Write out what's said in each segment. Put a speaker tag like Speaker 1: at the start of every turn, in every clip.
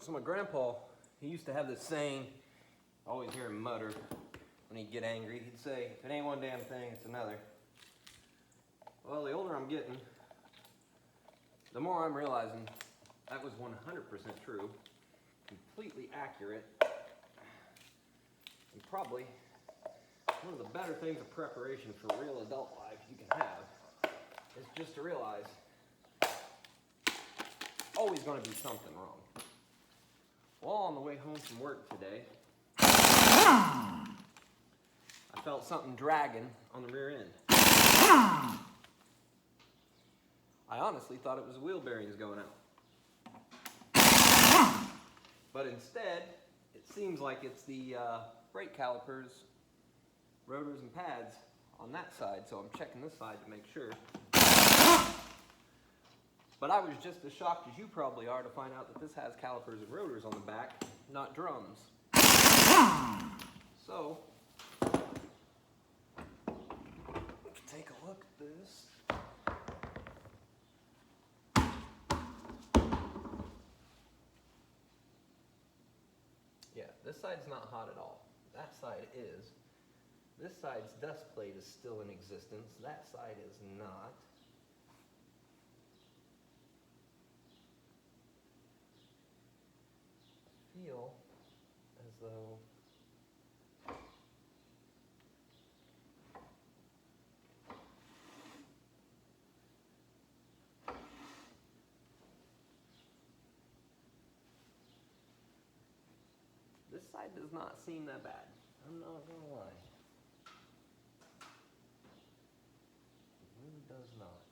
Speaker 1: So my grandpa, he used to have this saying, I always hear him mutter when he'd get angry. He'd say, if it ain't one damn thing, it's another. Well, the older I'm getting, the more I'm realizing that was 100% true, completely accurate, and probably one of the better things of preparation for real adult life you can have is just to realize always going to be something wrong. Well, on the way home from work today, I felt something dragging on the rear end. I honestly thought it was the wheel bearings going out. But instead, it seems like it's the brake calipers, rotors, and pads on that side, so I'm checking this side to make sure. But I was just as shocked as you probably are to find out that this has calipers and rotors on the back, not drums. So, let's take a look at this. Yeah, this side's not hot at all. That side is. This side's dust plate is still in existence. That side is not. Feel as though this side does not seem that bad. I'm not gonna lie. It really does not.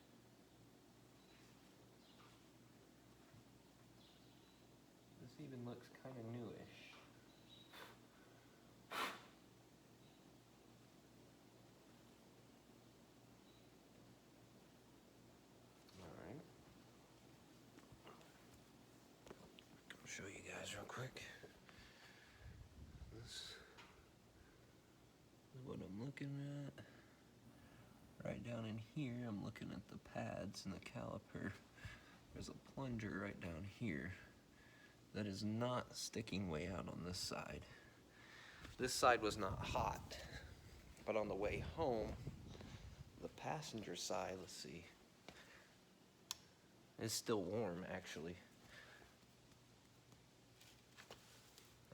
Speaker 1: This even looks kind of newish. Alright. I'll show you guys real quick. This is what I'm looking at. Right down in here, I'm looking at the pads and the caliper. There's a plunger right down here that is not sticking way out on this side. This side was not hot, but on the way home, the passenger side, let's see, is still warm actually.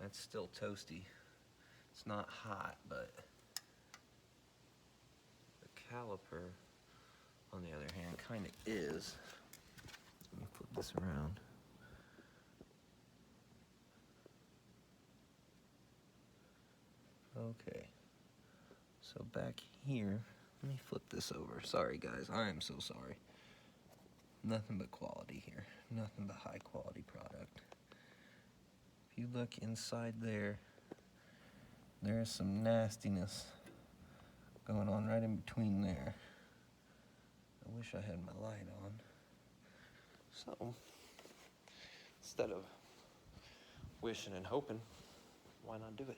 Speaker 1: That's still toasty. It's not hot, but the caliper, on the other hand, kind of is. Let me flip this around. Okay, so back here, let me flip this over. Sorry guys, I am so sorry. Nothing but quality here, nothing but high quality product. If you look inside there, there's some nastiness going on right in between there. I wish I had my light on. So, instead of wishing and hoping, why not do it?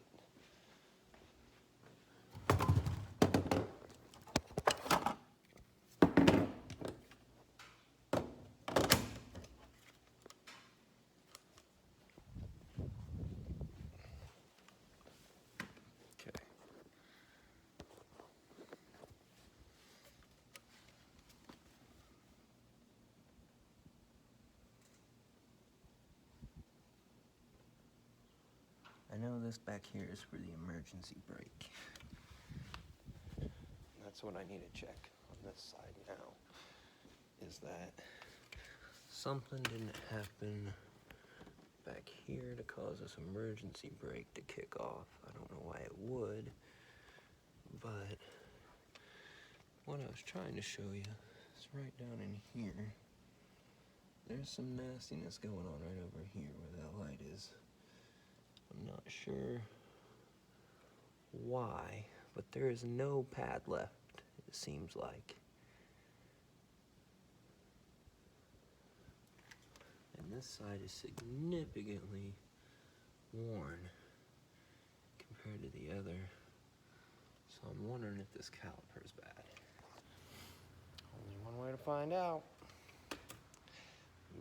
Speaker 1: I know this back here is for the emergency brake. That's what I need to check on this side now, is that something didn't happen back here to cause this emergency brake to kick off. I don't know why it would, but what I was trying to show you is right down in here. There's some nastiness going on right over here where that light is. I'm not sure why, but there is no pad left, it seems like. And this side is significantly worn compared to the other. So I'm wondering if this caliper is bad. Only one way to find out.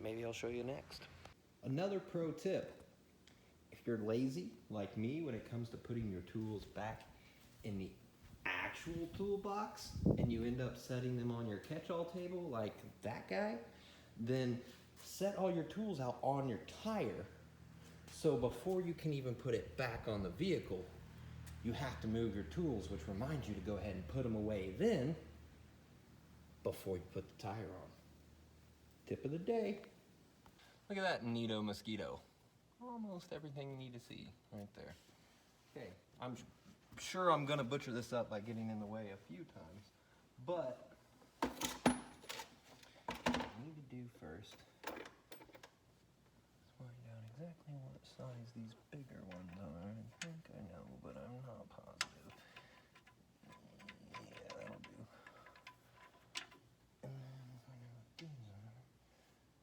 Speaker 1: Maybe I'll show you next. Another pro tip.
Speaker 2: If you're lazy, like me, when it comes to putting your tools back in the actual toolbox and you end up setting them on your catch-all table like that guy, then set all your tools out on your tire. So before you can even put it back on the vehicle, you have to move your tools, which reminds you to go ahead and put them away then before you put the tire on. Tip of the day.
Speaker 1: Look at that neato mosquito. Almost everything you need to see right there. Okay, I'm sure I'm gonna butcher this up by getting in the way a few times, but what I need to do first is find out exactly what size these bigger ones are. I think I know, but I'm not positive. Yeah, that'll do. And then find out what these are.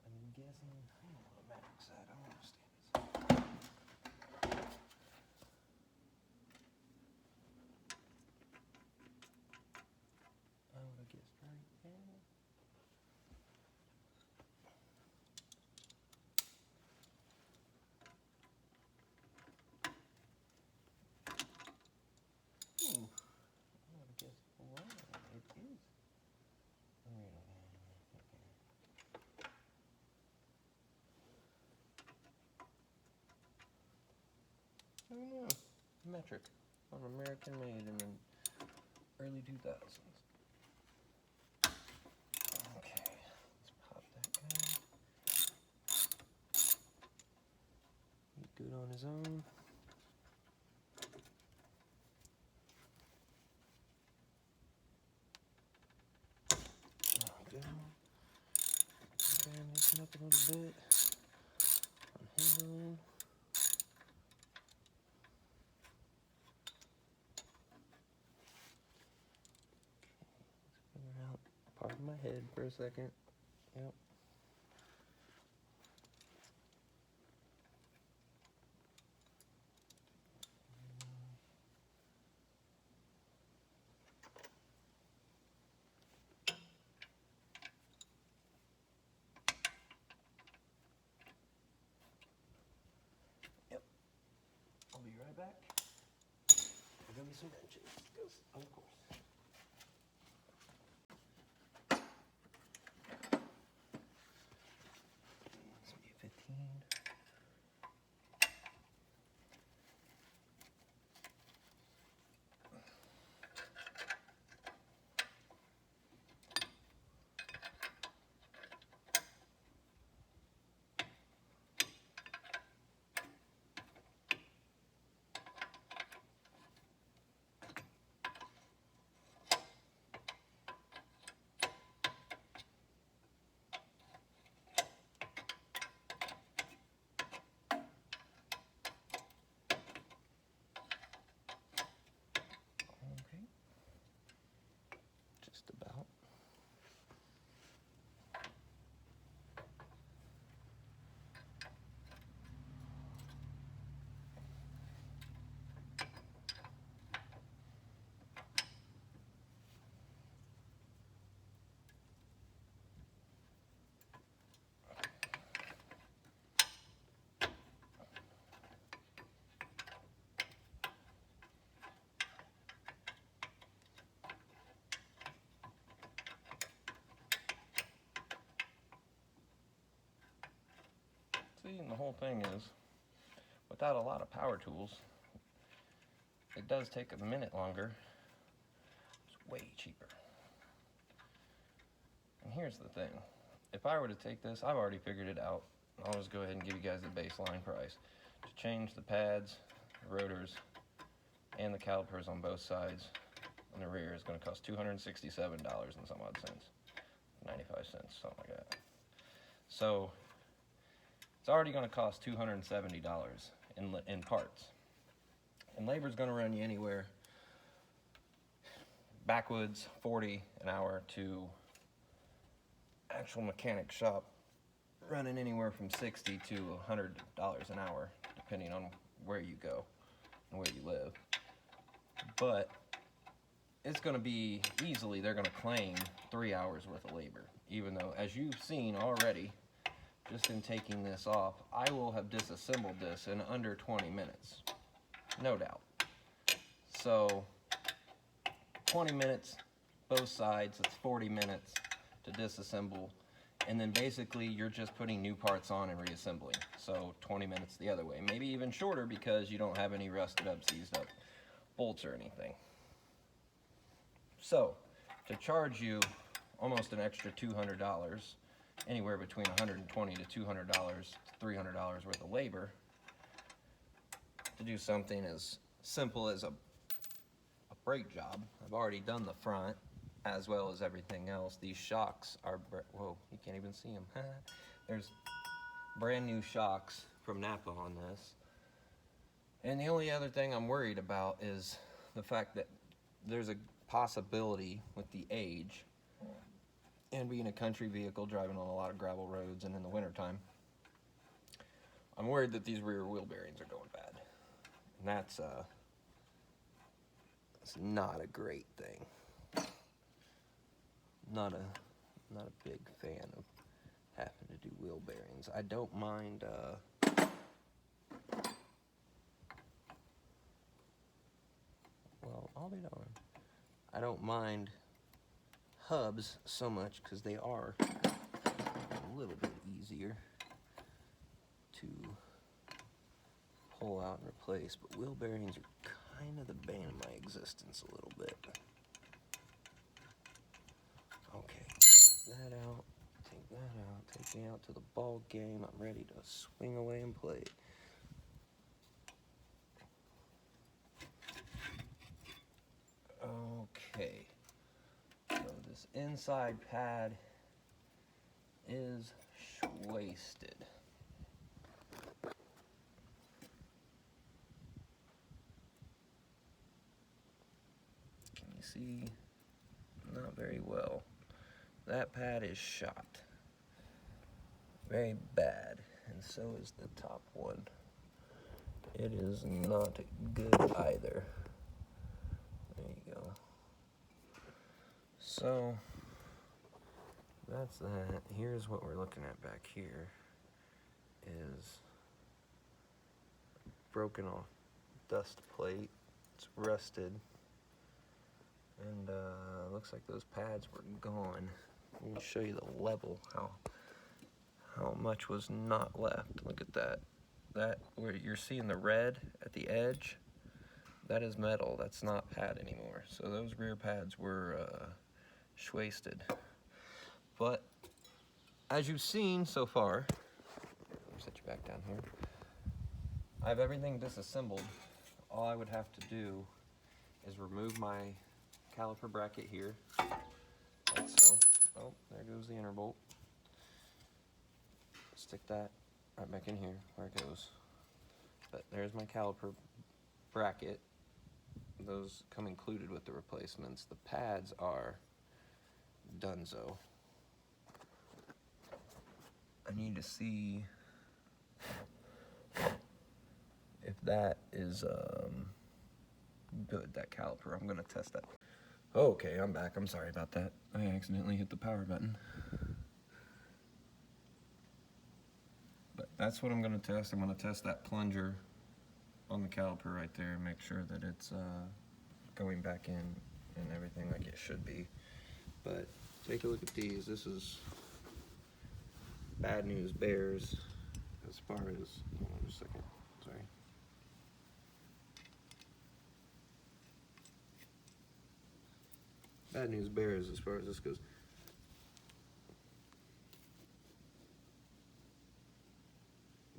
Speaker 1: I'm guessing, I don't know what a magic set, I don't understand it. I would have guessed right there. I would have guessed wrong. It is. I don't know. Metric on American made in the early 2000s. Okay, let's pop that guy. He's good on his own. There we go. Loosen up a little bit on his own. Let's figure out part of my head for a second. Yep. Yep. I'll be right back. There's gonna be some wrenches, because of course. This will be 15. Okay. Just about. See, and the whole thing is, without a lot of power tools, it does take a minute longer. It's way cheaper. And here's the thing. If I were to take this, I've already figured it out. I'll just go ahead and give you guys the baseline price. To change the pads, the rotors, and the calipers on both sides on the rear is going to cost $267 and some odd cents. 95 cents, something like that. So it's already going to cost $270 in parts. And labor's going to run you anywhere backwoods 40 an hour to actual mechanic shop running anywhere from $60 to $100 an hour, depending on where you go and where you live. But it's going to be easily, they're going to claim 3 hours worth of labor, even though, as you've seen already, just in taking this off, I will have disassembled this in under 20 minutes, no doubt. So 20 minutes both sides, it's 40 minutes to disassemble, and then basically you're just putting new parts on and reassembling. So 20 minutes the other way, maybe even shorter because you don't have any rusted up, seized up bolts or anything. So to charge you almost an extra $200, anywhere between $120 to $200 to $300 worth of labor, to do something as simple as a brake job. I've already done the front as well as everything else. These shocks are, whoa, you can't even see them. There's brand new shocks from Napa on this. And the only other thing I'm worried about is the fact that there's a possibility with the age and being a country vehicle driving on a lot of gravel roads and in the wintertime, I'm worried that these rear wheel bearings are going bad. And that's it's not a great thing. Not a big fan of having to do wheel bearings. I don't mind well, I'll be darned. I don't mind hubs so much because they are a little bit easier to pull out and replace, but wheel bearings are kind of the bane of my existence a little bit. Okay, take that out, take that out, take me out to the ball game. I'm ready to swing away and play. Okay, so this inside pad is wasted. Can you see? Not very well. That pad is shot. Very bad, and so is the top one. It is not good either. There you go. So that's that. Here's what we're looking at back here is broken off dust plate. It's rusted, and looks like those pads were gone. Let me show you the level, how much was not left. Look at that. That where you're seeing the red at the edge, that is metal. That's not pad anymore. So those rear pads were wasted. But as you've seen so far, let me set you back down here. I have everything disassembled. All I would have to do is remove my caliper bracket here, like so. Oh, there goes the inner bolt. Stick that right back in here where it goes. But there's my caliper bracket. Those come included with the replacements. The pads are donezo. I need to see if that is good, that caliper. I'm gonna test that. Okay, I'm back. I'm sorry about that. I accidentally hit the power button. But that's what I'm gonna test. I'm gonna test that plunger on the caliper right there and make sure that it's going back in and everything like it should be. But take a look at these. This is bad news bears as far as, hold on a second, sorry. Bad news bears as far as this goes.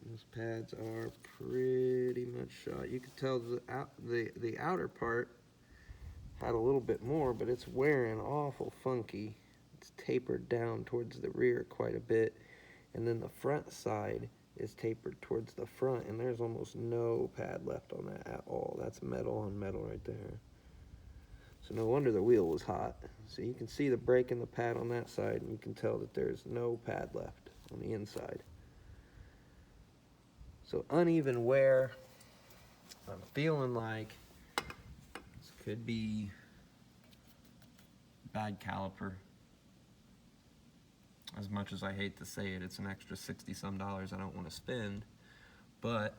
Speaker 1: Those pads are pretty much shot. You can tell the outer part had a little bit more, but it's wearing awful funky. It's tapered down towards the rear quite a bit, and then the front side is tapered towards the front, and there's almost no pad left on that at all. That's metal on metal right there. So no wonder the wheel was hot. So you can see the break in the pad on that side, and you can tell that there's no pad left on the inside. So uneven wear. I'm feeling like this could be bad caliper. As much as I hate to say it, it's an extra 60 some dollars I don't want to spend, but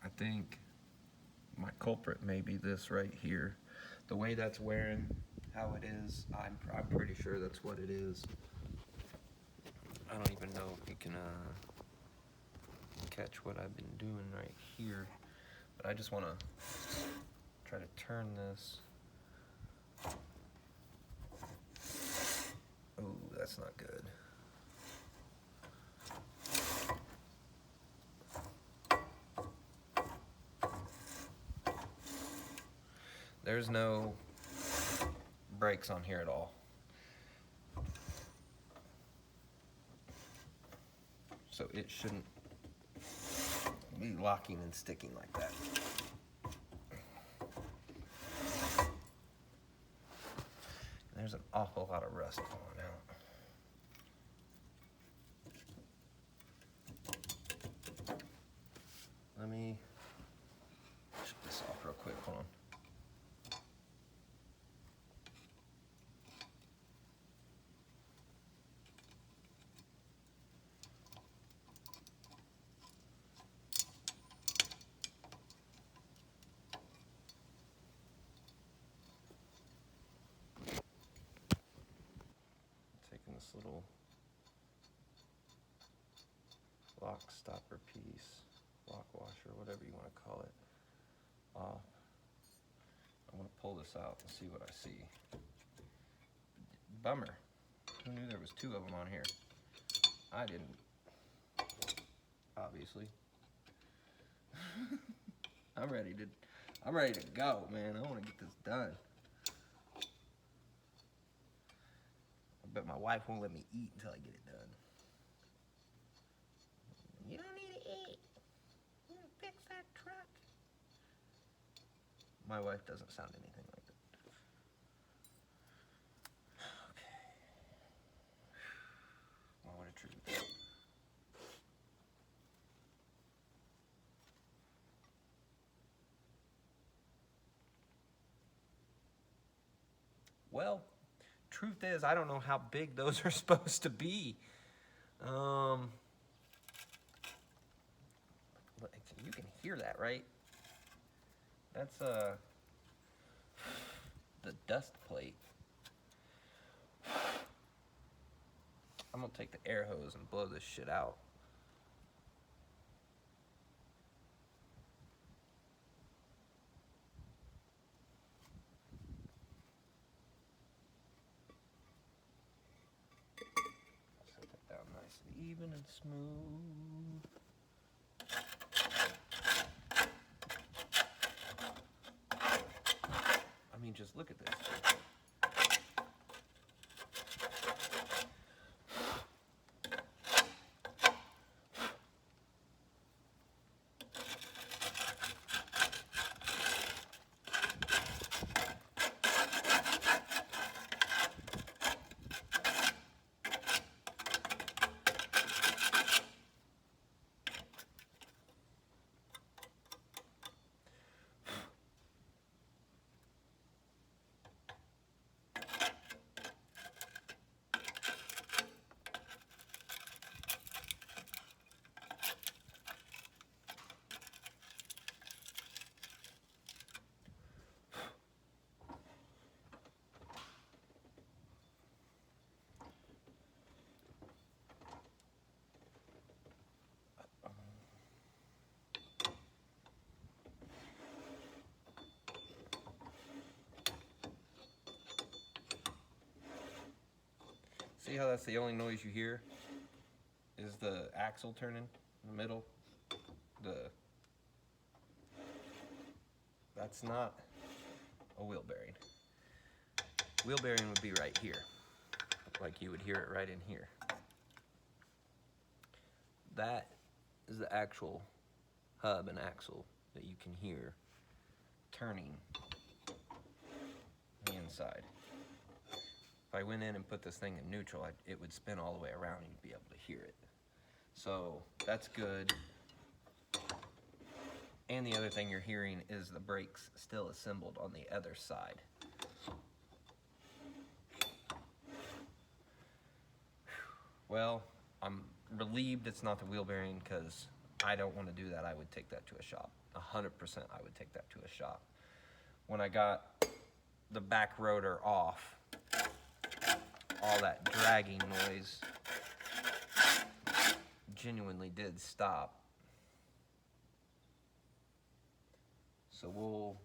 Speaker 1: I think my culprit may be this right here. The way that's wearing, how it is, I'm pretty sure that's what it is. I don't even know if you can catch what I've been doing right here, but I just want to try to turn this. Oh, that's not good. There's no brakes on here at all. So it shouldn't be locking and sticking like that. There's an awful lot of rust falling out. Let me shut this off real quick, hold on. Taking this little lock stopper piece, lock washer, whatever you want to call it, off. I'm going to pull this out and see what I see. Bummer. Who knew there was two of them on here? I didn't. Obviously. I'm ready to go, man. I want to get this done. I bet my wife won't let me eat until I get it done. You don't need to eat. You can fix that truck. My wife doesn't sound anything like that. Okay. Well, what a treat. Well, truth is, I don't know how big those are supposed to be. You can hear that, right? That's the dust plate. I'm gonna take the air hose and blow this shit out. Set that down nice and even and smooth. I mean, just look at this. See how that's the only noise you hear? Is the axle turning in the middle? That's not a wheel bearing. Wheel bearing would be right here. Like you would hear it right in here. That is the actual hub and axle that you can hear turning the inside. If I went in and put this thing in neutral, it would spin all the way around and you'd be able to hear it. So that's good. And the other thing you're hearing is the brakes still assembled on the other side. Well, I'm relieved it's not the wheel bearing because I don't want to do that. I would take that to a shop. 100% I would take that to a shop. When I got the back rotor off, all that dragging noise genuinely did stop. So we'll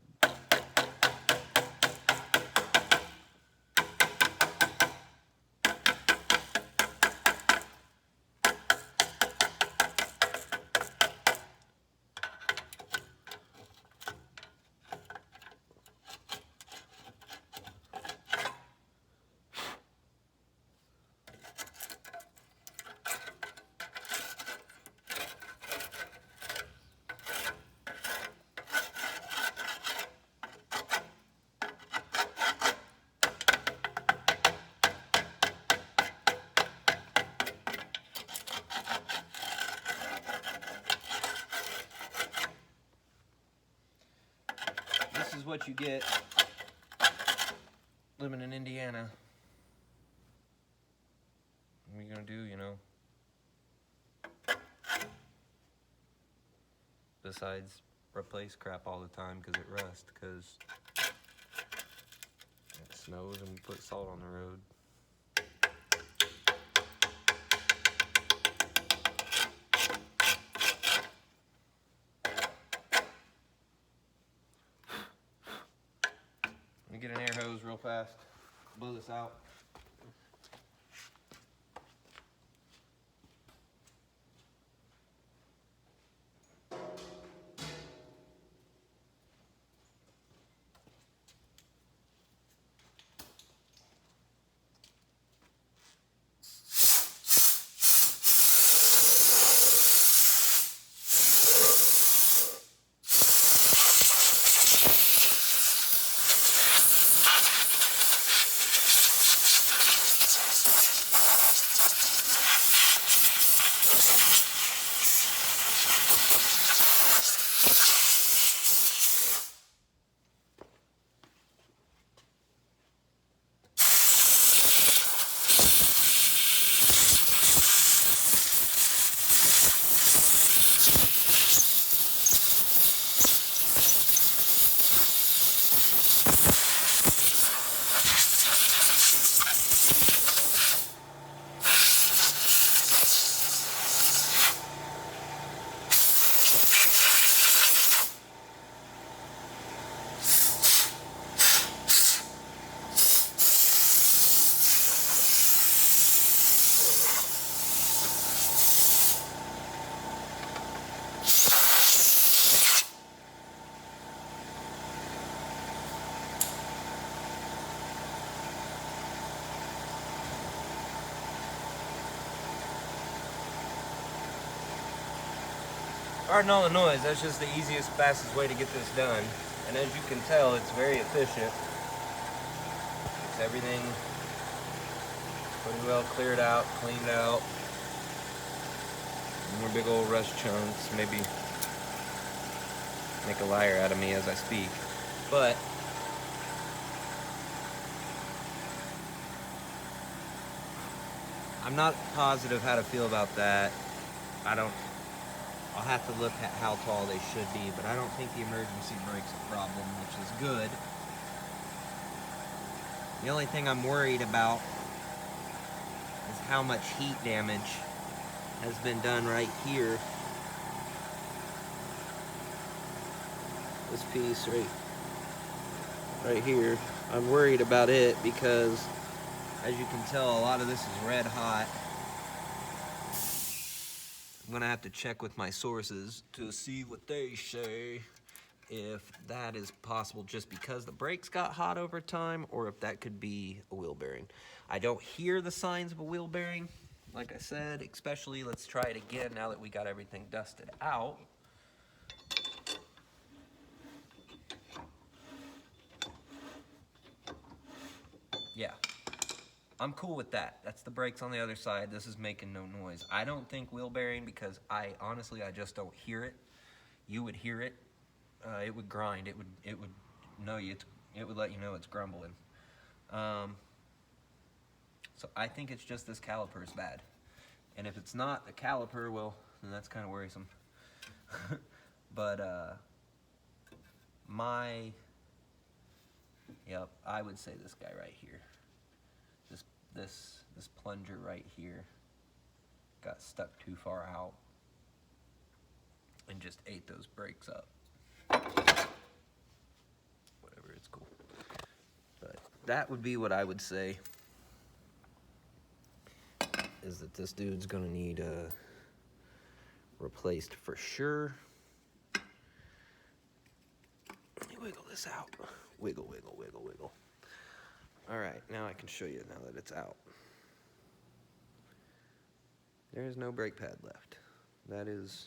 Speaker 1: this is what you get living in Indiana. What are you gonna do, you know? Besides replace crap all the time because it rusts, because it snows and we put salt on the road. Let me get an air hose real fast, blow this out. Pardon all the noise, that's just the easiest, fastest way to get this done. And as you can tell, it's very efficient. It's everything pretty well cleared out, cleaned out. More big old rust chunks, maybe make a liar out of me as I speak. But I'm not positive how to feel about that. I'll have to look at how tall they should be, but I don't think the emergency brake's a problem, which is good. The only thing I'm worried about is how much heat damage has been done right here. This piece right here. I'm worried about it because, as you can tell, a lot of this is red hot. I'm gonna have to check with my sources to see what they say, if that is possible just because the brakes got hot over time, or if that could be a wheel bearing. I don't hear the signs of a wheel bearing, like I said, especially, let's try it again now that we got everything dusted out. Yeah. I'm cool with that. That's the brakes on the other side. This is making no noise. I don't think wheel bearing because honestly, I just don't hear it. You would hear it. It would grind. It would know you. It would let you know it's grumbling. So I think it's just this caliper is bad. And if it's not the caliper, well, then that's kind of worrisome. But yep, I would say this guy right here. This plunger right here got stuck too far out and just ate those brakes up. Whatever, it's cool. But that would be what I would say, is that this dude's gonna need replaced for sure. Let me wiggle this out. Wiggle, wiggle, wiggle, wiggle. All right, now I can show you now that it's out. There is no brake pad left. That is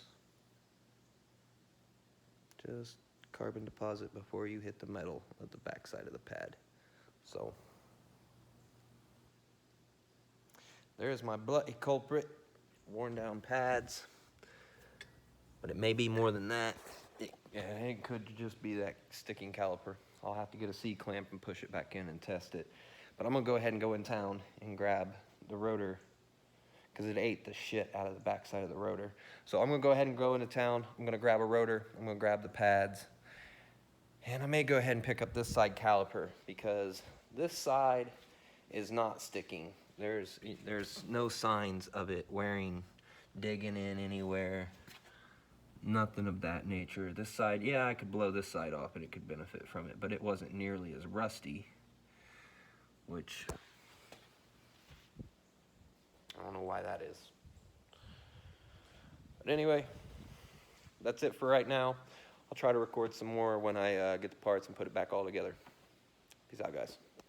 Speaker 1: just carbon deposit before you hit the metal at the back side of the pad. So there's my bloody culprit, worn down pads. But it may be more than that. It could just be that sticking caliper. I'll have to get a C-clamp and push it back in and test it. But I'm gonna go ahead and go in town and grab the rotor, because it ate the shit out of the backside of the rotor. So I'm gonna go ahead and go into town. I'm gonna grab a rotor. I'm gonna grab the pads. And I may go ahead and pick up this side caliper, because this side is not sticking. There's no signs of it wearing, digging in anywhere. Nothing of that nature. This side, yeah, I could blow this side off and it could benefit from it, but it wasn't nearly as rusty, which I don't know why that is. But anyway, that's it for right now. I'll try to record some more when I get the parts and put it back all together. Peace out, guys.